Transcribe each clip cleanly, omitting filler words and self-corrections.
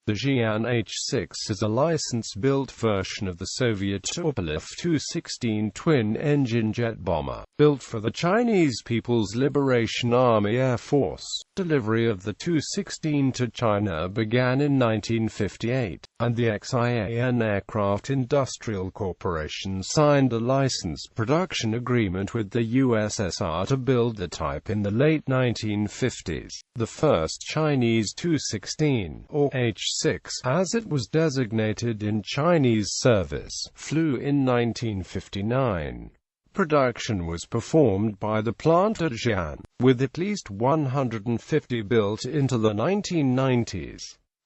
The Xian H-6 is a license-built version of the Soviet Tupolev Tu-16 twin-engine jet bomber, built for the Chinese People's Liberation Army Air Force. Delivery of the Tu-16 to China began in 1958, and the Xian Aircraft Industrial Corporation signed a license production agreement with the USSR to build the type in the late 1950s. The first Chinese Tu-16, or H-6, as it was designated in Chinese service, flew in 1959. Production was performed by the plant at Xian, with at least 150 built into the 1990s.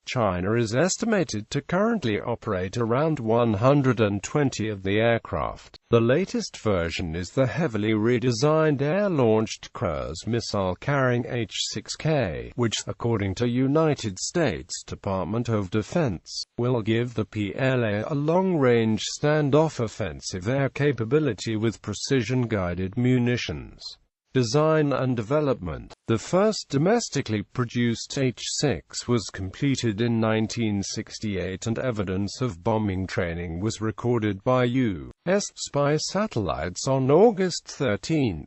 China is estimated to currently operate around 120 of the aircraft. The latest version is the heavily redesigned air-launched cruise missile-carrying H-6K, which, according to United States Department of Defense, will give the PLA a long-range standoff offensive air capability with precision-guided munitions. Design and development. The first domestically produced H-6 was completed in 1968, and evidence of bombing training was recorded by U.S. spy satellites on August 13,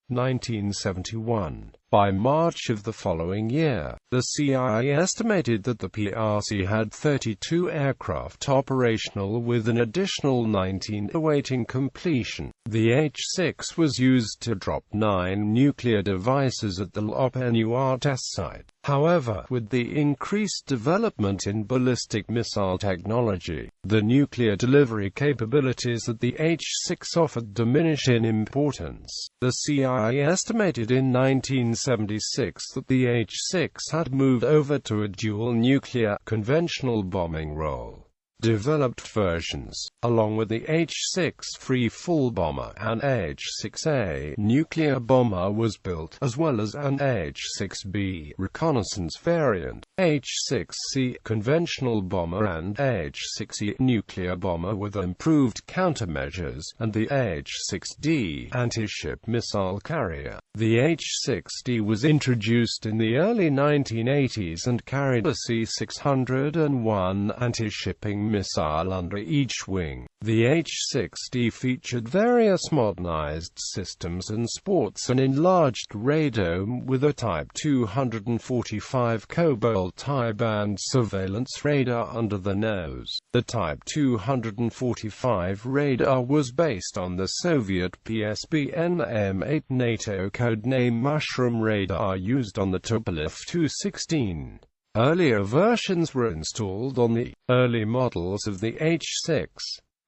1971. By March of the following year, the CIA estimated that the PRC had 32 aircraft operational, with an additional 19 awaiting completion. The H-6 was used to drop 9 nuclear devices at the Lopenua test site. However, with the increased development in ballistic missile technology, the nuclear delivery capabilities of the H-6 offered diminish in importance. The CIA estimated in 1976 that the H-6 had moved over to a dual nuclear, conventional bombing role. Developed versions, along with the H-6 free-fall bomber and H-6A nuclear bomber, was built, as well as an H-6B reconnaissance variant, H-6C conventional bomber and H-6E nuclear bomber with improved countermeasures, and the H-6D anti-ship missile carrier. The H-6D was introduced in the early 1980s and carried a C-601 anti-shipping missile under each wing. The H-6D featured various modernized systems and sports an enlarged radome with a Type 245 Cobalt high-band surveillance radar under the nose. The Type 245 radar was based on the Soviet PSBN M8 NATO codename Mushroom radar used on the Tupolev Tu-16. Earlier versions were installed on the early models of the H-6.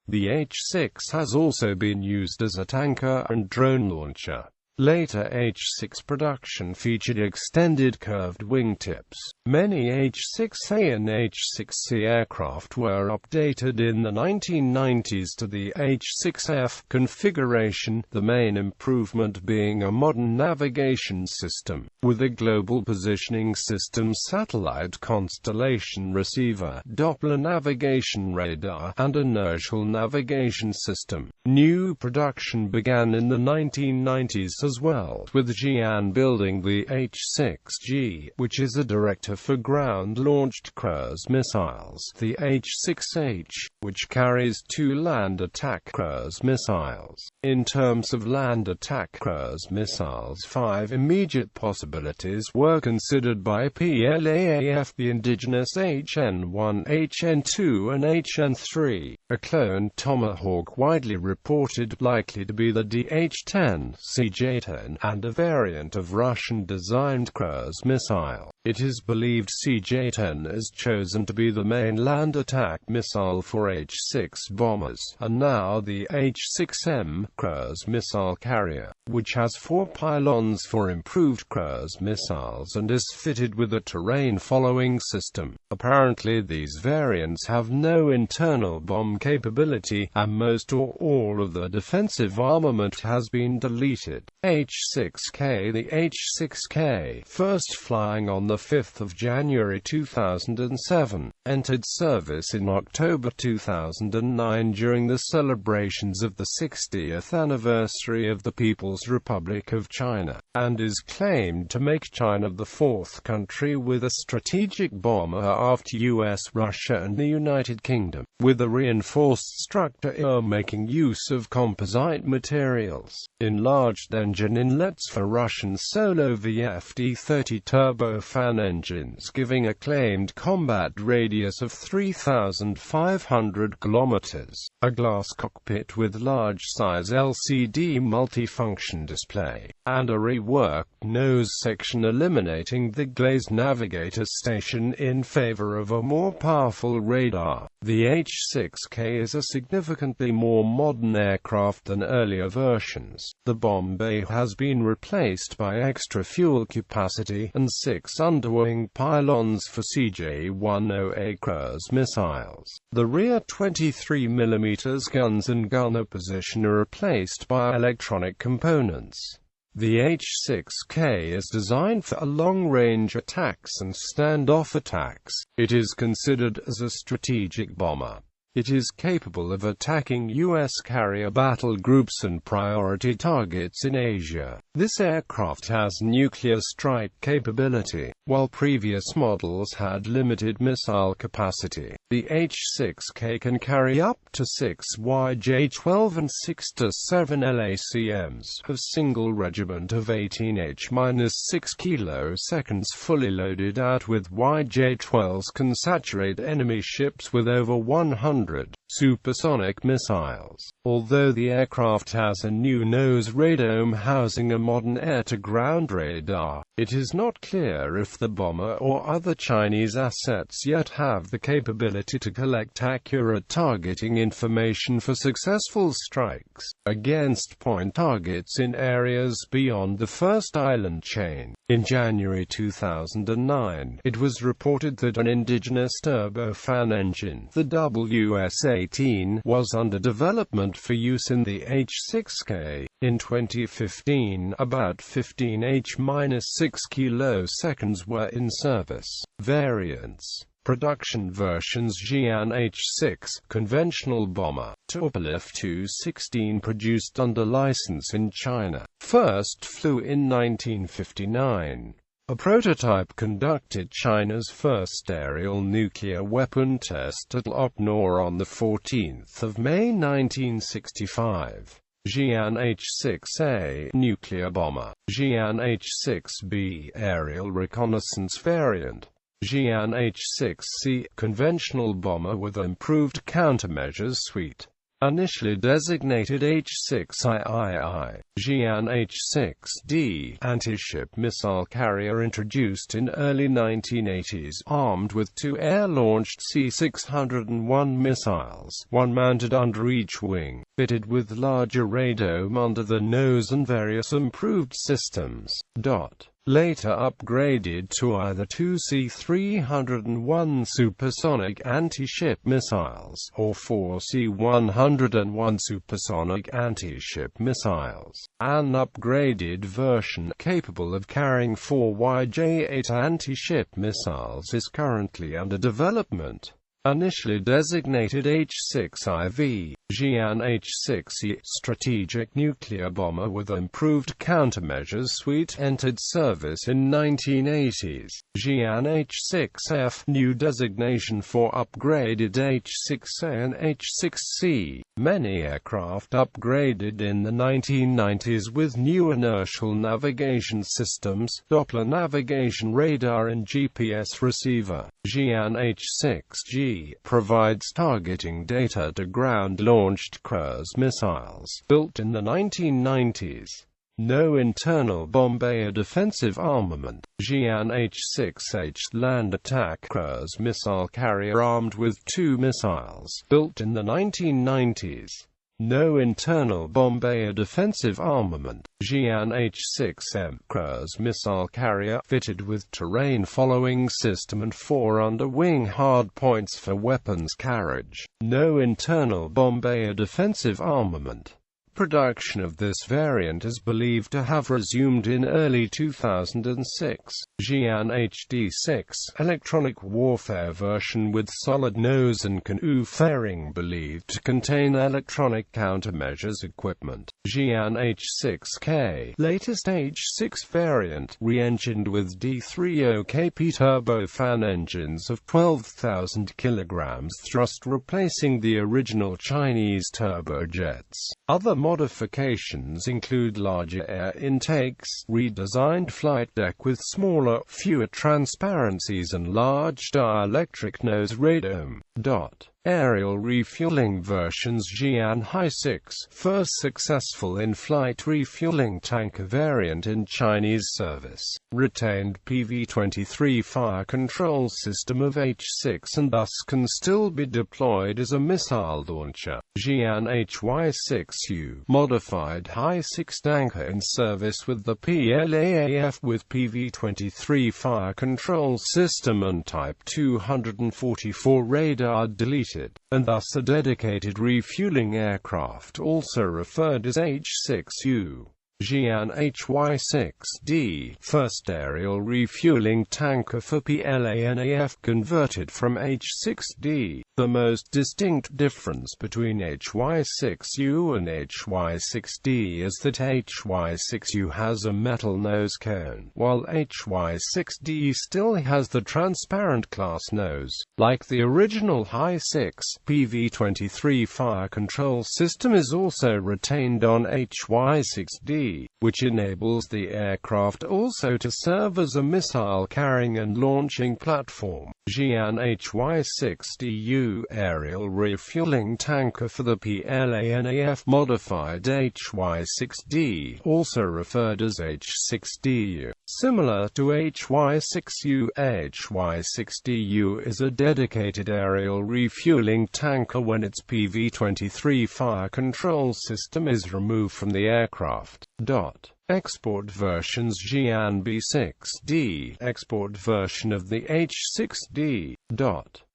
The H-6 has also been used as a tanker and drone launcher. Later H-6 production featured extended curved wingtips. Many H-6A and H-6C aircraft were updated in the 1990s to the H-6F configuration, the main improvement being a modern navigation system, with a global positioning system, satellite constellation receiver, Doppler navigation radar, and inertial navigation system. New production began in the 1990s as well, with Xian building the H-6G, which is a director for ground-launched cruise missiles, the H-6H, which carries 2 land attack cruise missiles. In terms of land attack cruise missiles, 5 immediate possibilities were considered by PLAAF: the indigenous HN-1, HN-2 and HN-3, a clone Tomahawk widely reported likely to be the DH-10, CJ-10, and a variant of Russian-designed cruise missile. It is believed CJ-10 is chosen to be the main land attack missile for H-6 bombers, and now the H-6M cruise missile carrier, which has 4 pylons for improved cruise missiles and is fitted with a terrain-following system. Apparently these variants have no internal bomb capability, and most or all of the defensive armament has been deleted. H-6K. The H-6K, first flying on 5 January 2007, entered service in October 2009 during the celebrations of the 60th anniversary of the People's Republic of China, and is claimed to make China the fourth country with a strategic bomber after US, Russia and the United Kingdom, with a reinforced structure making use of composite materials, enlarged engine inlets for Russian solo VFD-30 turbofan engines giving a claimed combat radius of 3,500 kilometers, a glass cockpit with large-size LCD multifunction display, and a reworked nose section eliminating the glazed navigator station in favor of a more powerful radar. The H-6K is a significantly more modern aircraft than earlier versions. The bomb bay has been replaced by extra fuel capacity and 6 underwing pylons for CJ-10A cruise missiles. The rear 23mm guns and gunner position are replaced by electronic components. The H-6K is designed for long-range attacks and standoff attacks. It is considered as a strategic bomber. It is capable of attacking U.S. carrier battle groups and priority targets in Asia. This aircraft has nuclear strike capability, while previous models had limited missile capacity. The H-6K can carry up to 6 YJ-12 and 6 to 7 LACMs, a single regiment of 18 H-6 kiloseconds fully loaded out with YJ-12s can saturate enemy ships with over 100 supersonic missiles. Although the aircraft has a new nose radome housing a modern air-to-ground radar, it is not clear if the bomber or other Chinese assets yet have the capability to collect accurate targeting information for successful strikes against point targets in areas beyond the first island chain. In January 2009, it was reported that an indigenous turbofan engine, the WS-18, was under development for use in the H-6K. In 2015, about 15 H-6 kiloseconds were in service. Variants. Production versions: Xian H-6, conventional bomber, Tupolev Tu-16, produced under license in China. First flew in 1959. A prototype conducted China's first aerial nuclear weapon test at Lopnor on 14 May 1965. Xian H-6A, nuclear bomber. Xian H-6B, aerial reconnaissance variant. Xian H-6C, conventional bomber with improved countermeasures suite. Initially designated H-6III. Xian H-6D, anti-ship missile carrier introduced in early 1980s, armed with 2 air-launched C-601 missiles, one mounted under each wing, fitted with larger radome under the nose and various improved systems. Later upgraded to either 2 C-301 supersonic anti-ship missiles, or 4 C-101 supersonic anti-ship missiles. An upgraded version, capable of carrying 4 YJ-8 anti-ship missiles, is currently under development. Initially designated H-6IV, Xian H-6E, strategic nuclear bomber with improved countermeasures suite, entered service in 1980s. Xian H-6F, new designation for upgraded H-6A and H-6C. Many aircraft upgraded in the 1990s with new inertial navigation systems, Doppler navigation radar and GPS receiver. Xian H-6G provides targeting data to ground-launched cruise missiles, built in the 1990s. No internal bomb bay or defensive armament. Xian H-6H, land attack cruise missile carrier armed with 2 missiles, built in the 1990s. No internal bomb bay or defensive armament. Xian H-6M, cruise missile carrier, fitted with terrain-following system and 4 underwing hardpoints for weapons carriage. No internal bomb bay or defensive armament. Production of this variant is believed to have resumed in early 2006. Xian H-6 electronic warfare version with solid nose and canoe fairing believed to contain electronic countermeasures equipment. Xian H-6K latest H-6 variant, re-engined with D30KP turbofan engines of 12,000 kg thrust, replacing the original Chinese turbojets. Other modifications include larger air intakes, redesigned flight deck with smaller, fewer transparencies and large dielectric nose radome. Aerial refueling versions. Xian H-6, first successful in-flight refueling tanker variant in Chinese service, retained PV-23 fire control system of H-6 and thus can still be deployed as a missile launcher. Xian Hy-6U, modified Hy-6 tanker in service with the PLAAF with PV-23 fire control system and Type 244 radar deleted, and thus a dedicated refueling aircraft also referred as H-6U. Xian Hy-6D, first aerial refueling tanker for PLANAF converted from H-6D. The most distinct difference between Hy-6U and Hy-6D is that Hy-6U has a metal nose cone, while Hy-6D still has the transparent glass nose. Like the original Hy-6, PV-23 fire control system is also retained on Hy-6D, which enables the aircraft also to serve as a missile-carrying and launching platform. Xian Hy-6DU, aerial refueling tanker for the PLANAF, modified Hy-6D, also referred as H-6DU. Similar to Hy-6U, Hy-6DU is a dedicated aerial refueling tanker when its PV-23 fire control system is removed from the aircraft. Export versions. Xian B6D, export version of the H-6D.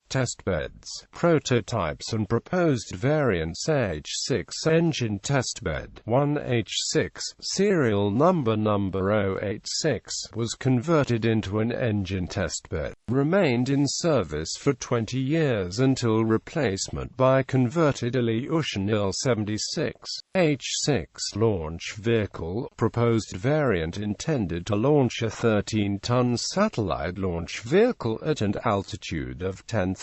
Testbeds, prototypes and proposed variants. H-6 engine testbed 1 H-6, serial number 086, was converted into an engine testbed, remained in service for 20 years until replacement by converted Ilyushin Il-76. H-6 launch vehicle, proposed variant intended to launch a 13-ton satellite launch vehicle at an altitude of 10,000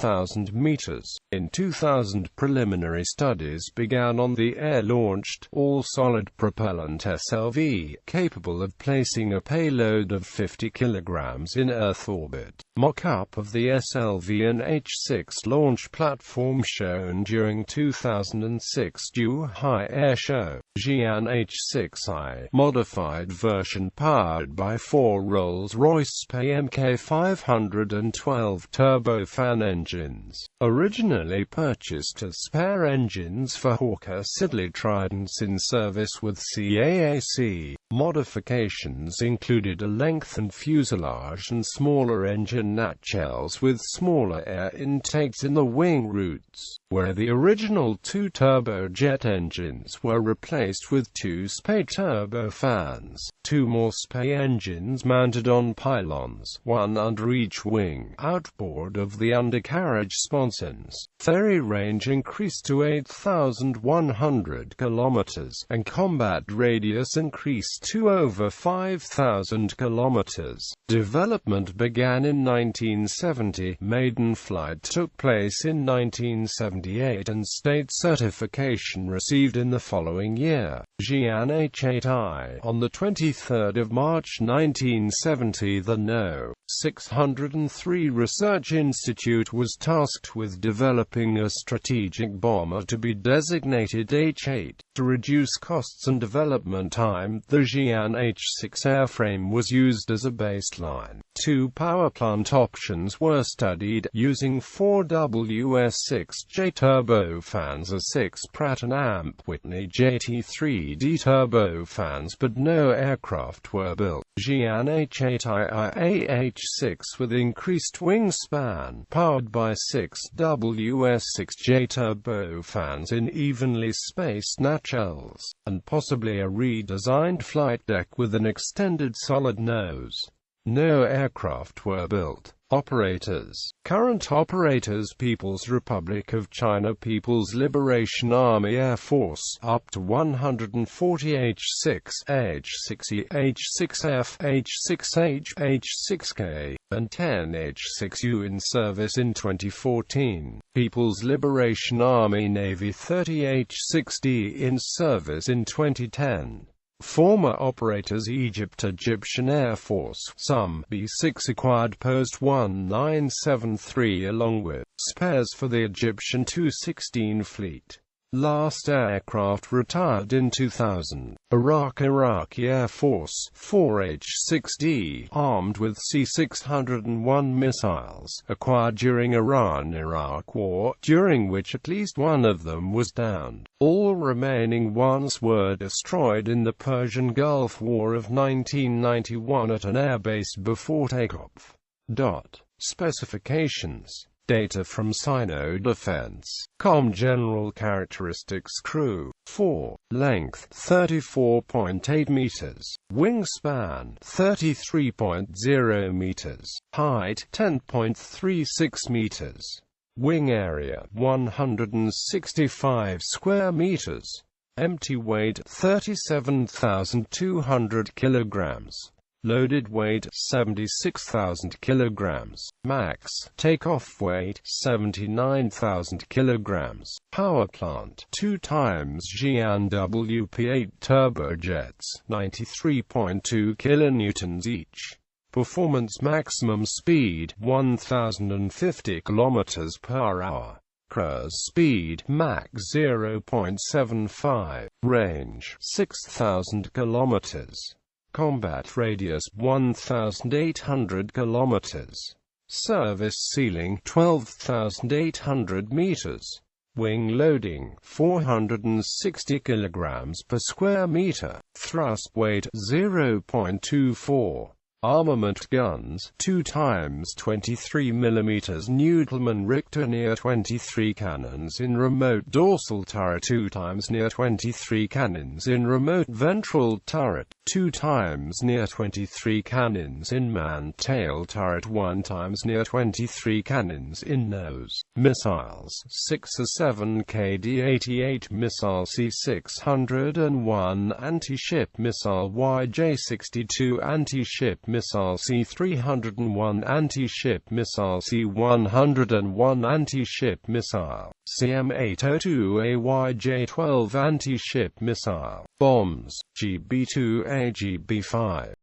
meters. In 2000, preliminary studies began on the air-launched, all-solid propellant SLV, capable of placing a payload of 50 kilograms in Earth orbit. Mock-up of the SLV and H-6 launch platform shown during 2006 Zhuhai Air Show. Xian H-6I, modified version powered by 4 Rolls-Royce PMK 512 turbofan engines. Originally purchased as spare engines for Hawker Siddeley Tridents in service with CAAC. Modifications included a lengthened fuselage and smaller engine nacelles with smaller air intakes in the wing roots, where the original 2 turbojet engines were replaced with 2 SPA turbofans. 2 more SPA engines mounted on pylons, 1 under each wing, outboard of the undercarriage sponsons. Ferry range increased to 8,100 kilometers, and combat radius increased to over 5,000 kilometers. Development began in 1970, maiden flight took place in 1978 and state certification received in the following year. Xian H-8I. On the 23rd of March 1970, the No. 603 Research Institute was tasked with developing a strategic bomber to be designated H-8. To reduce costs and development time, the Xian H-6 airframe was used as a baseline. 2 powerplant options were studied, using 4 WS-6J turbofans, a 6 Pratt & Amp Whitney JT3D turbofans, but no aircraft were built. Xian H-6 with increased wingspan, powered by 6 WS-6J turbofans in evenly spaced nacelles, and possibly a redesigned flight deck with an extended solid nose. No aircraft were built. Operators. Current operators: People's Republic of China, People's Liberation Army, Air Force, up to 140 H-6, H-6E, H-6F, H-6H, H-6K, and 10 H-6U in service in 2014. People's Liberation Army Navy, 30 H-6D in service in 2010. Former operators: Egyptian Air Force, some B-6 acquired post-1973 along with spares for the Egyptian Tu-16 fleet. Last aircraft retired in 2000. Iraqi Air Force, 4 H-6D, armed with C-601 missiles, acquired during Iran-Iraq War, during which at least one of them was downed. All remaining ones were destroyed in the Persian Gulf War of 1991 at an airbase before takeoff. Specifications. Data from Sino-Defense.com. General characteristics: crew, 4, length, 34.8 meters, wingspan, 33.0 meters, height, 10.36 meters, wing area, 165 square meters, empty weight, 37,200 kilograms. Loaded weight, 76,000 kilograms. Max takeoff weight, 79,000 kilograms. Power plant, 2 times Xian WP8 turbojets, 93.2 kilonewtons each. Performance: maximum speed, 1,050 kilometers per hour. Cruise speed, Mach 0.75. Range, 6,000 kilometers. Combat radius, 1,800 kilometers. Service ceiling, 12,800 meters. Wing loading, 460 kilograms per square meter. Thrust weight, 0.24. Armament: guns, 2 times 23 mm Newtonman Richter near 23 cannons in remote dorsal turret, 2 times near 23 cannons in remote ventral turret, 2 times near 23 cannons in manned tail turret, 1 times near 23 cannons in nose. Missiles: 6 or 7 KD-88 missile, C-601 anti-ship missile, YJ-62 anti-ship missile, C-301 anti-ship missile, C-101 anti-ship missile, CM-802A YJ-12 anti-ship missile. Bombs: GB-2A, GB-5.